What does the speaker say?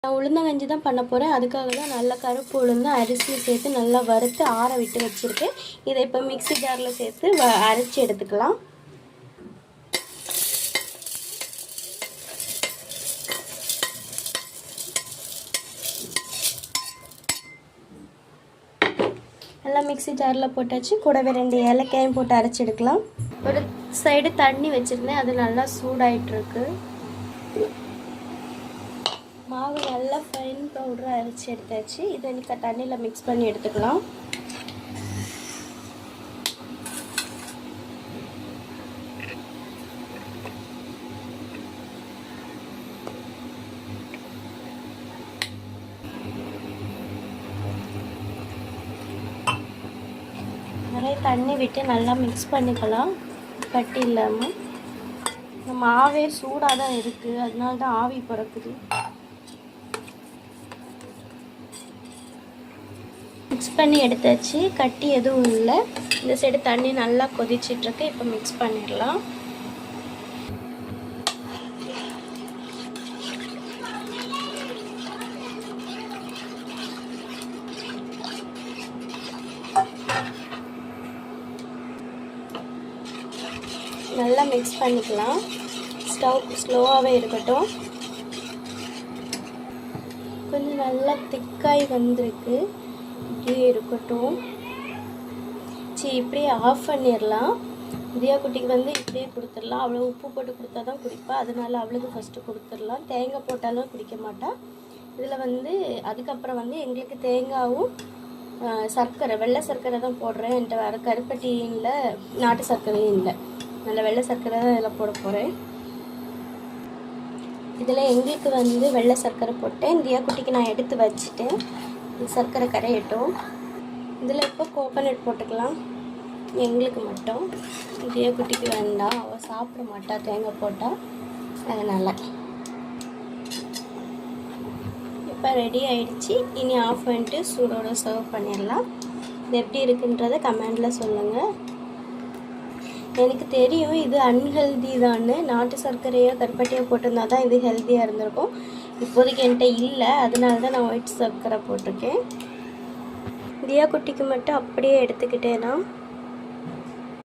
நான் உளுந்தங்கஞ்சி தான் பண்ண போகிறேன். அதுக்காக தான் நல்ல கருப்பு உளுந்து அரிசி சேர்த்து நல்லா வறுத்து ஆற விட்டு வச்சுருக்கேன். இதை இப்போ மிக்ஸி ஜாரில் சேர்த்து அரைச்சி எடுத்துக்கலாம். நல்லா மிக்ஸி ஜாரில் போட்டாச்சு. கூடவே 2 ஏலக்காயும் போட்டு அரைச்சி எடுக்கலாம். ஒரு சைடு தண்ணி வச்சுருந்தேன், அது நல்லா சூடாயிட்ருக்கு. மாவு நல்லா ஃபைன் பவுடராக அரைச்சி எடுத்தாச்சு. இதை இன்னைக்கு தண்ணியில் மிக்ஸ் பண்ணி எடுத்துக்கலாம். நிறைய தண்ணி விட்டு நல்லா மிக்ஸ் பண்ணிக்கலாம், கட்டி இல்லாமல். இந்த மாவே சூடாக தான் இருக்குது, அதனால தான் ஆவி பறக்குது. மிக்ஸ் பண்ணி எடுத்தாச்சு, கட்டி எதுவும் இல்லை. இந்த சைடு தண்ணி நல்லா கொதிச்சிட்ருக்கு. இப்போ மிக்ஸ் பண்ணிடலாம். நல்லா மிக்ஸ் பண்ணிக்கலாம். ஸ்டவ் ஸ்லோவாகவே இருக்கட்டும். கொஞ்சம் நல்லா திக்காய் வந்திருக்கு, இப்படியே இருக்கட்டும். சரி, இப்படியே ஆஃப் பண்ணிடலாம். தியா குட்டிக்கு வந்து இப்படியே கொடுத்துடலாம். அவ்வளோ உப்பு போட்டு கொடுத்தா தான் குடிப்பா, அதனால அவளுக்கு ஃபஸ்ட்டு கொடுத்துடலாம். தேங்காய் போட்டாலும் குடிக்க மாட்டாள். இதில் வந்து அதுக்கப்புறம் வந்து எங்களுக்கு தேங்காயும் சர்க்கரை, வெள்ளை சர்க்கரை தான் போடுறேன். என்கிட்ட வேறு கருப்பட்டியும் இல்லை, நாட்டு சர்க்கரையும் இல்லை. நல்ல வெள்ளை சர்க்கரை தான் இதில் போட போகிறேன். இதில் எங்களுக்கு வந்து வெள்ளை சர்க்கரை போட்டேன். தியா குட்டிக்கு நான் எடுத்து வச்சுட்டேன். சர்க்கரை கரையட்டும். இதில் இப்போ கோகோனட் போட்டுக்கலாம், எங்களுக்கு மட்டும். தியா குட்டிக்கு வேண்டாம், அவள் சாப்பிட மாட்டா தேங்காய் போட்டால், அதனால். இப்போ ரெடி ஆகிடுச்சி. இனி ஆஃப் பண்ணிட்டு சூடோடு சர்வ் பண்ணிடலாம். இது எப்படி இருக்குன்றதை கமெண்டில் சொல்லுங்கள். எனக்கு தெரியும் இது அன்ஹெல்தி தான்னு. நாட்டு சர்க்கரையோ கருப்பட்டியோ போட்டிருந்தா தான் இது ஹெல்த்தியாக இருந்திருக்கும். இப்போதைக்கு என்கிட்ட இல்லை, அதனால தான் நான் ஒயிட் சர்க்கரை போட்டிருக்கேன். தியா குட்டிக்கு மட்டும் அப்படியே எடுத்துக்கிட்டேன்னா